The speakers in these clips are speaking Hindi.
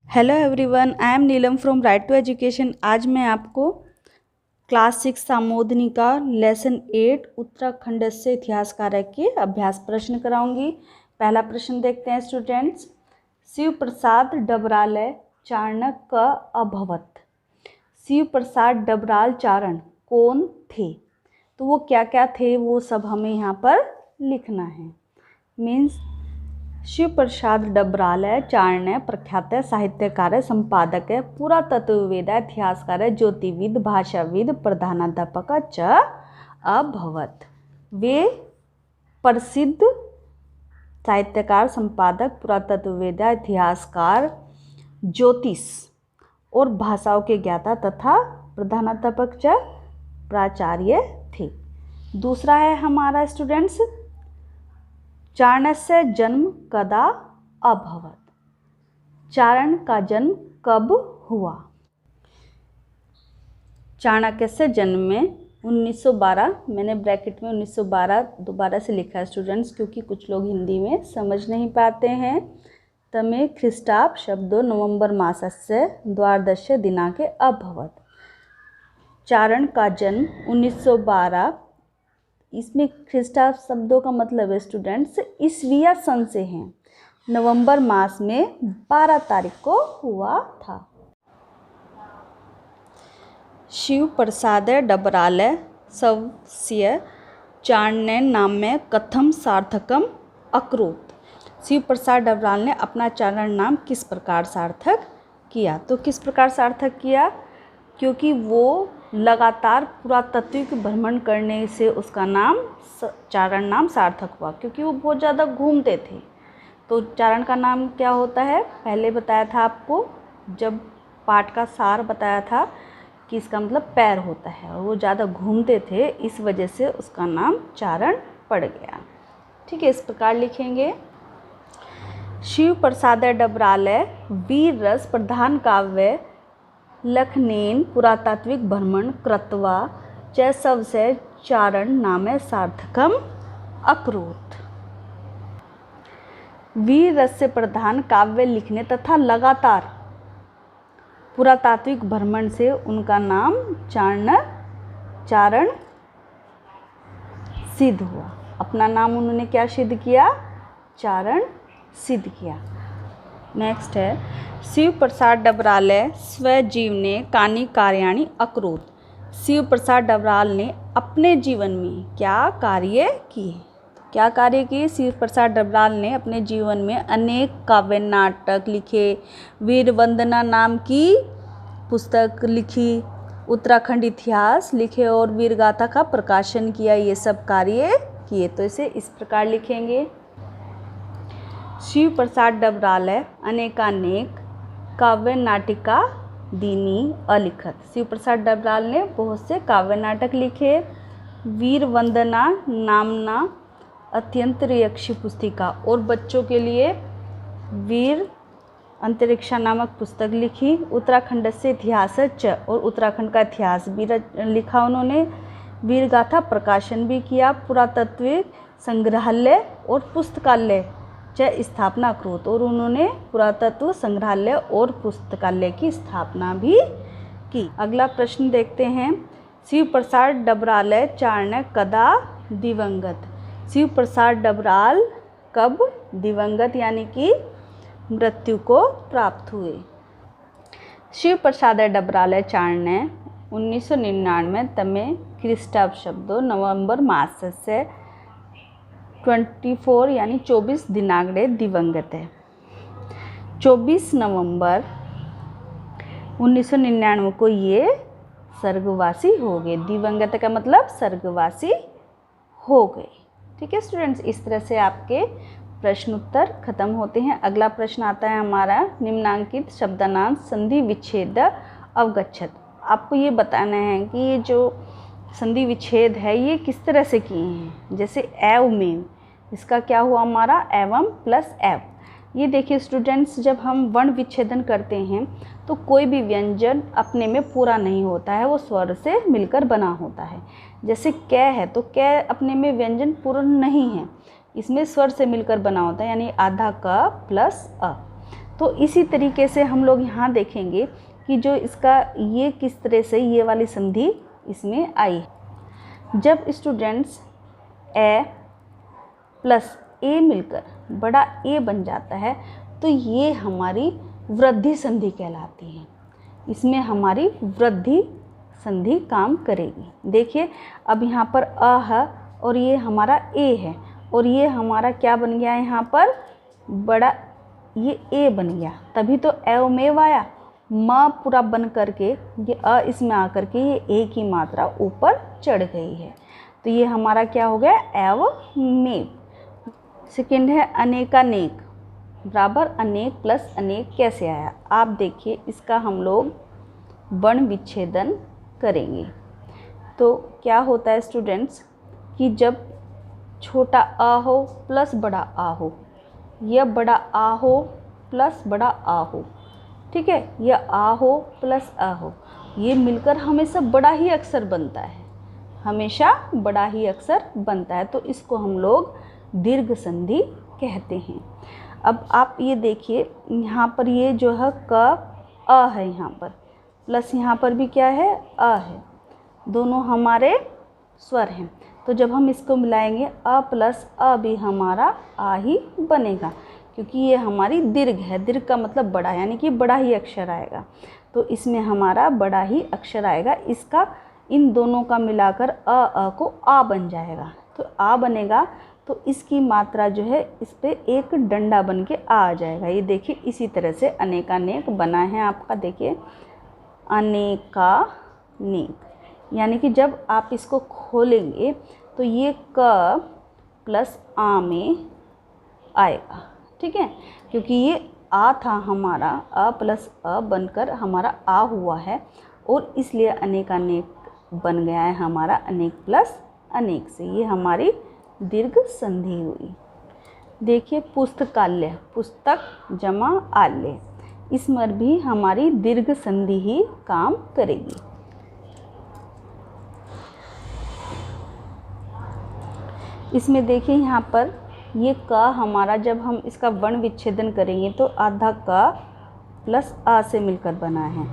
Hello everyone, I am Neelam from right to education. आज मैं आपको क्लास 6 सामोदनी का लेसन 8 उत्तराखंड से इतिहास कार्य के अभ्यास प्रश्न कराऊंगी। पहला प्रश्न देखते हैं स्टूडेंट्स। शिव प्रसाद डबराल चारणक का अभवत। शिव प्रसाद डबराल चारण कौन थे? तो वो क्या क्या थे वो सब हमें यहाँ पर लिखना है। मीन्स शिव प्रसाद डबराल चारण प्रख्यात साहित्यकार, संपादक, पुरातत्ववेद, इतिहासकार, ज्योतिविद, भाषाविद, प्रधानाध्यापक च अभवत। वे प्रसिद्ध साहित्यकार, संपादक, पुरातत्ववेद, इतिहासकार, ज्योतिष और भाषाओं के ज्ञाता तथा प्रधानाध्यापक च प्राचार्य थे। दूसरा है हमारा स्टूडेंट्स, चारणस्य जन्म कदा अभवत। चारण का जन्म कब हुआ? चाणक्य से जन्म में 1912, मैंने ब्रैकेट में 1912 दोबारा से लिखा है स्टूडेंट्स, क्योंकि कुछ लोग हिंदी में समझ नहीं पाते हैं। तमे ख्रीष्टाब्द शब्दों नवंबर मासस्य द्वादश दिनांके अभवत। चारण का जन्म 1912, इसमें ख्रीष्टाब्द शब्दों का मतलब है स्टूडेंट्स ईस्वीया सन से हैं। नवंबर मास में 12 तारीख को हुआ था। शिव प्रसाद डबराल स्वस्य चारण नाम्य कथम सार्थकम अकरोत्। शिव प्रसाद डबराल ने अपना चारण नाम किस प्रकार सार्थक किया? तो किस प्रकार सार्थक किया? क्योंकि वो लगातार पुरातात्विक भ्रमण करने से उसका नाम चारण नाम सार्थक हुआ, क्योंकि वो बहुत ज़्यादा घूमते थे। तो चारण का नाम क्या होता है? पहले बताया था आपको, जब पाठ का सार बताया था कि इसका मतलब पैर होता है, और वो ज़्यादा घूमते थे, इस वजह से उसका नाम चारण पड़ गया। ठीक है, इस प्रकार लिखेंगे। शिव प्रसाद डबराल वीर रस प्रधान काव्य लखनेन पुरातात्विक भ्रमण कृत्वा च सबसे चारण नामे सार्थकम अकरोत्। वीर रस से प्रधान काव्य लिखने तथा लगातार पुरातात्विक भ्रमण से उनका नाम चारण सिद्ध हुआ। अपना नाम उन्होंने क्या सिद्ध किया? चारण सिद्ध किया। नेक्स्ट है, शिव प्रसाद डबराल स्वजीवने कानि कार्याणि अकरोत्। शिव प्रसाद डबराल ने अपने जीवन में क्या कार्य किए? क्या कार्य किए? शिव प्रसाद डबराल ने अपने जीवन में अनेक काव्य नाटक लिखे, वीर वंदना नाम की पुस्तक लिखी, उत्तराखंड इतिहास लिखे और वीर गाथा का प्रकाशन किया। ये सब कार्य किए। तो इसे इस प्रकार लिखेंगे। शिव प्रसाद डबराल अनेकानेक काव्य नाटिका दीनी अलिखत। शिव प्रसाद डबराल ने बहुत से काव्य नाटक लिखे। वीर वंदना नामना अत्यंत यक्षी पुस्तिका, और बच्चों के लिए वीर अंतरिक्षा नामक पुस्तक लिखी। उत्तराखंड से इतिहास च, और उत्तराखंड का इतिहास भी लिखा उन्होंने। वीर गाथा प्रकाशन भी किया। पुरातत्विक संग्रहालय और पुस्तकालय स्थापना अकरोत्, और उन्होंने पुरातत्व संग्रहालय और पुस्तकालय की स्थापना भी की। अगला प्रश्न देखते हैं। शिव प्रसाद डबराल चारण कदा दिवंगत। शिव प्रसाद डबराल कब दिवंगत यानी कि मृत्यु को प्राप्त हुए? शिव प्रसाद डबराल चारण 1999 तमे ख्रीष्टाब्द शब्दों नवंबर मास से 24 यानी 24 दिनांक दिवंगत है। 24 नवंबर 1999 को ये स्वर्गवासी हो गए। दिवंगत का मतलब स्वर्गवासी हो गए। ठीक है स्टूडेंट्स, इस तरह से आपके प्रश्न उत्तर खत्म होते हैं। अगला प्रश्न आता है हमारा, निम्नांकित शब्दानां संधि विच्छेद अवगच्छत। आपको ये बताना है कि ये जो संधि विच्छेद है ये किस तरह से किए हैं। जैसे एव में, इसका क्या हुआ हमारा? एवं प्लस एव। ये देखिए स्टूडेंट्स, जब हम वर्ण विच्छेदन करते हैं तो कोई भी व्यंजन अपने में पूरा नहीं होता है, वो स्वर से मिलकर बना होता है। जैसे कै है तो कै अपने में व्यंजन पूर्ण नहीं है, इसमें स्वर से मिलकर बना होता है, यानी आधा क प्लस अ। तो इसी तरीके से हम लोग यहाँ देखेंगे कि जो इसका ये किस तरह से ये वाली संधि इसमें आई। जब स्टूडेंट्स ए प्लस ए मिलकर बड़ा ए बन जाता है तो ये हमारी वृद्धि संधि कहलाती है। इसमें हमारी वृद्धि संधि काम करेगी। देखिए अब यहाँ पर अ है और ये हमारा ए है और ये हमारा क्या बन गया है, यहाँ पर बड़ा ये ए बन गया, तभी तो एवमेव आया। म पूरा बन करके ये अ इसमें आकर के ये ए की मात्रा ऊपर चढ़ गई है, तो ये हमारा क्या हो गया, एवमेव। सेकेंड है अनेकानेक बराबर अनेक प्लस अनेक कैसे आया। आप देखिए इसका हम लोग वर्ण विच्छेदन करेंगे तो क्या होता है स्टूडेंट्स कि जब छोटा आ हो प्लस बड़ा आ हो या बड़ा आ हो प्लस बड़ा आ हो, ठीक है, या आ हो प्लस आ हो, ये मिलकर हमेशा बड़ा ही अक्षर बनता है, हमेशा बड़ा ही अक्षर बनता है, तो इसको हम लोग दीर्घ संधि कहते हैं। अब आप ये देखिए यहाँ पर ये जो है क अ है यहाँ पर, प्लस यहाँ पर भी क्या है, अ है, दोनों हमारे स्वर हैं, तो जब हम इसको मिलाएंगे अ प्लस अ भी हमारा आ ही बनेगा, क्योंकि ये हमारी दीर्घ है। दीर्घ का मतलब बड़ा, यानी कि बड़ा ही अक्षर आएगा, तो इसमें हमारा बड़ा ही अक्षर आएगा। इसका इन दोनों का मिलाकर अ को आ बन जाएगा, तो आ बनेगा तो इसकी मात्रा जो है इस पे एक डंडा बन के आ जाएगा। ये देखिए इसी तरह से अनेकानेक बना है आपका, देखिए अनेकानेक, यानी कि जब आप इसको खोलेंगे तो ये क प्लस आ में आएगा, ठीक है, क्योंकि ये आ था हमारा, अ प्लस अ बनकर हमारा आ हुआ है और इसलिए अनेकानेक बन गया है हमारा अनेक प्लस अनेक से, ये हमारी दीर्घ संधि हुई। देखिए पुस्तकालय, पुस्तक जमा आलय, इसमें भी हमारी दीर्घ संधि ही काम करेगी। इसमें देखिए यहाँ पर ये क हमारा जब हम इसका वर्ण विच्छेदन करेंगे तो आधा क प्लस आ से मिलकर बना है,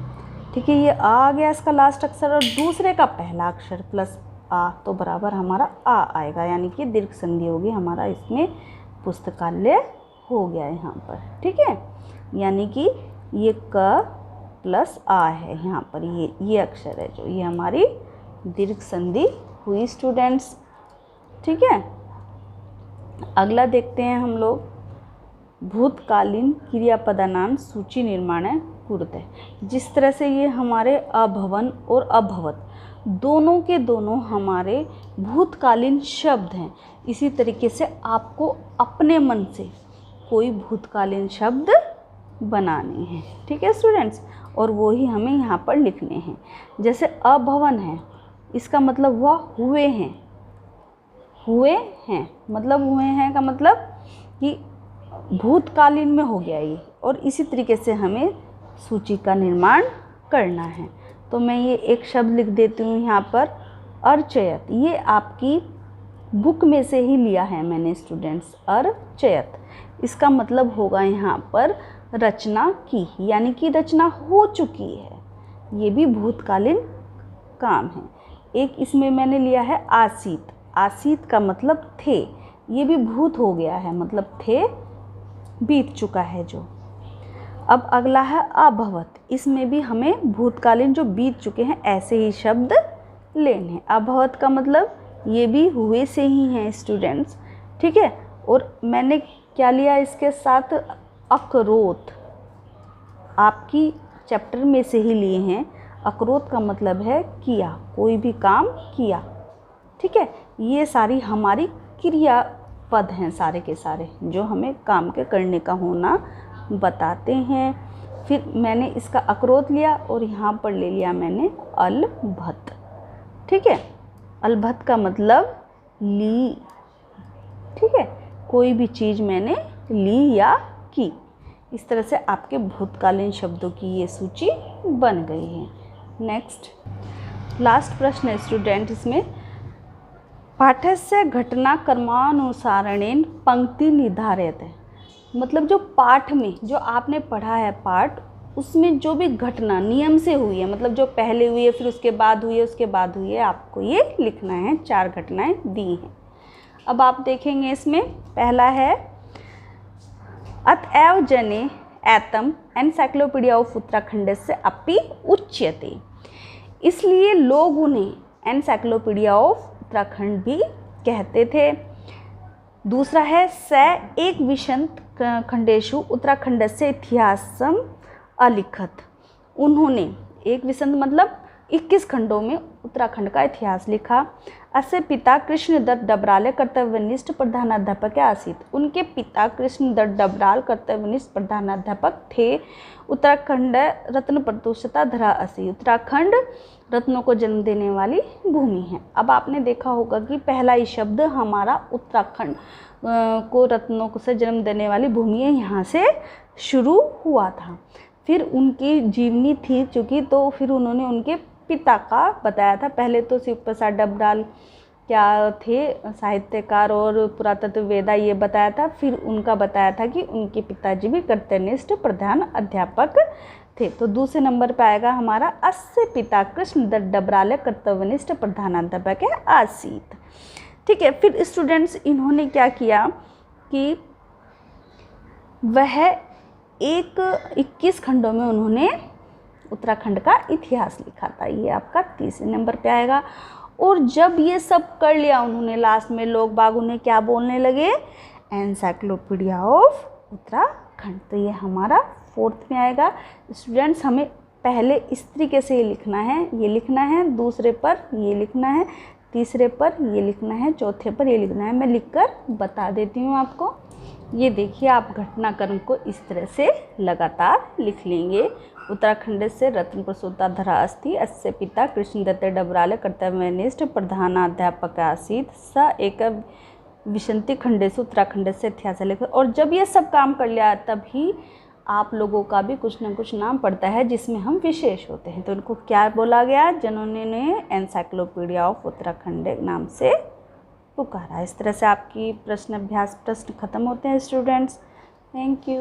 ठीक है, ये आ गया इसका लास्ट अक्षर और दूसरे का पहला अक्षर प्लस आ, तो बराबर हमारा आ आएगा, यानी कि दीर्घ संधि होगी हमारा, इसमें पुस्तकालय हो गया यहाँ पर, ठीक है, यानी कि ये क प्लस आ है यहाँ पर, ये अक्षर है जो, ये हमारी दीर्घ संधि हुई स्टूडेंट्स, ठीक है। अगला देखते हैं हम लोग, भूतकालीन क्रियापदानां सूची निर्माण कुरुते। जिस तरह से ये हमारे अभवन और अभवत दोनों के दोनों हमारे भूतकालीन शब्द हैं, इसी तरीके से आपको अपने मन से कोई भूतकालीन शब्द बनाने हैं, ठीक है स्टूडेंट्स, और वो ही हमें यहाँ पर लिखने हैं। जैसे अभवन है, इसका मतलब हुआ हुए हैं, हुए हैं मतलब हुए हैं का मतलब कि भूतकालीन में हो गया ये, और इसी तरीके से हमें सूची का निर्माण करना है। तो मैं ये एक शब्द लिख देती हूँ यहाँ पर, अर्चयत, ये आपकी बुक में से ही लिया है मैंने स्टूडेंट्स, अर्चयत, इसका मतलब होगा यहाँ पर रचना की, यानी कि रचना हो चुकी है, ये भी भूतकालीन काम है। एक इसमें मैंने लिया है आसीत, आसीत का मतलब थे, ये भी भूत हो गया है, मतलब थे, बीत चुका है जो। अब अगला है अभवत, इसमें भी हमें भूतकालीन जो बीत चुके हैं ऐसे ही शब्द लेने। अभवत का मतलब ये भी हुए से ही हैं स्टूडेंट्स, ठीक है। और मैंने क्या लिया इसके साथ, अकरोत, आपकी चैप्टर में से ही लिए हैं। अकरोत का मतलब है किया, कोई भी काम किया, ठीक है। ये सारी हमारी क्रियापद हैं सारे के सारे, जो हमें काम के करने का होना बताते हैं। फिर मैंने इसका अकरोत लिया और यहाँ पर ले लिया मैंने अलभत, ठीक है। अलभत का मतलब ली, ठीक है, कोई भी चीज़ मैंने ली या की। इस तरह से आपके भूतकालीन शब्दों की ये सूची बन गई है। नेक्स्ट लास्ट प्रश्न है स्टूडेंट, इसमें पाठस्य घटनाक्रमानुसारेण पंक्ति निर्धारित है। मतलब जो पाठ में जो आपने पढ़ा है पाठ, उसमें जो भी घटना नियम से हुई है, मतलब जो पहले हुई है फिर उसके बाद हुई है उसके बाद हुई है, आपको ये लिखना है। 4 घटनाएं दी हैं। अब आप देखेंगे इसमें पहला है अतएव जने एतम एनसाइक्लोपीडिया ऑफ उत्तराखंड से अपि उच्यते, इसलिए लोग उन्हें एनसाइक्लोपीडिया ऑफ उत्तराखंड भी कहते थे। दूसरा है स एक विशंत खंडेशु उत्तराखंड से इतिहासम अलिखत, उन्होंने एक विसंत मतलब 21 खंडों में उत्तराखंड का इतिहास लिखा। अस्य पिता कृष्णदत्त डबराल कर्तव्यनिष्ठ प्रधानाध्यापक आसीत, उनके पिता कृष्णदत्त डबराल कर्तव्यनिष्ठ प्रधानाध्यापक थे। उत्तराखंड रत्न प्रतुषता धरा असी, उत्तराखंड रत्नों को जन्म देने वाली भूमि है। अब आपने देखा होगा कि पहला ही शब्द हमारा उत्तराखंड को रत्नों से जन्म देने वाली भूमि है, यहाँ से शुरू हुआ था। फिर उनकी जीवनी थी चूँकि, तो फिर उन्होंने उनके पिता का बताया था। पहले तो शिव प्रसाद डबराल क्या थे, साहित्यकार और पुरातत्ववेदा, ये बताया था। फिर उनका बताया था कि उनके पिताजी भी कर्तव्यनिष्ठ प्रधान अध्यापक थे। तो दूसरे नंबर पे आएगा हमारा अस्य पिता कृष्णदत्त डबराल कर्तव्यनिष्ठ प्रधानाध्यापक आसीत। ठीक है। फिर स्टूडेंट्स इन्होंने क्या किया कि वह 21 खंडों में उन्होंने उत्तराखंड का इतिहास लिखा था। ये आपका तीसरे नंबर पे आएगा। और जब ये सब कर लिया उन्होंने, लास्ट में लोग बाग उन्हें क्या बोलने लगे, एनसाइक्लोपीडिया ऑफ उत्तराखंड। तो ये हमारा 4th में आएगा। स्टूडेंट्स हमें पहले इस तरीके से लिखना है, ये लिखना है, दूसरे पर ये लिखना है, तीसरे पर ये लिखना है, चौथे पर ये लिखना है। मैं लिखकर बता देती हूँ आपको। ये देखिए, आप घटनाक्रम को इस तरह से लगातार लिख लेंगे। उत्तराखंड से रत्न प्रसूता धरा अस्ति, अस्य पिता कृष्णदत्त डबराल कर्तव्यनिष्ठ प्रधानाध्यापक आसीत, स एक विशंति खंडेशु उत्तराखंड से इतिहास लिखा। और जब ये सब काम कर लिया तभी आप लोगों का भी कुछ ना कुछ नाम पड़ता है जिसमें हम विशेष होते हैं। तो उनको क्या बोला गया, जिन्होंने एनसाइक्लोपीडिया ऑफ उत्तराखंड नाम से पुकारा। इस तरह से आपकी प्रश्न अभ्यास प्रश्न खत्म होते हैं स्टूडेंट्स। Thank you.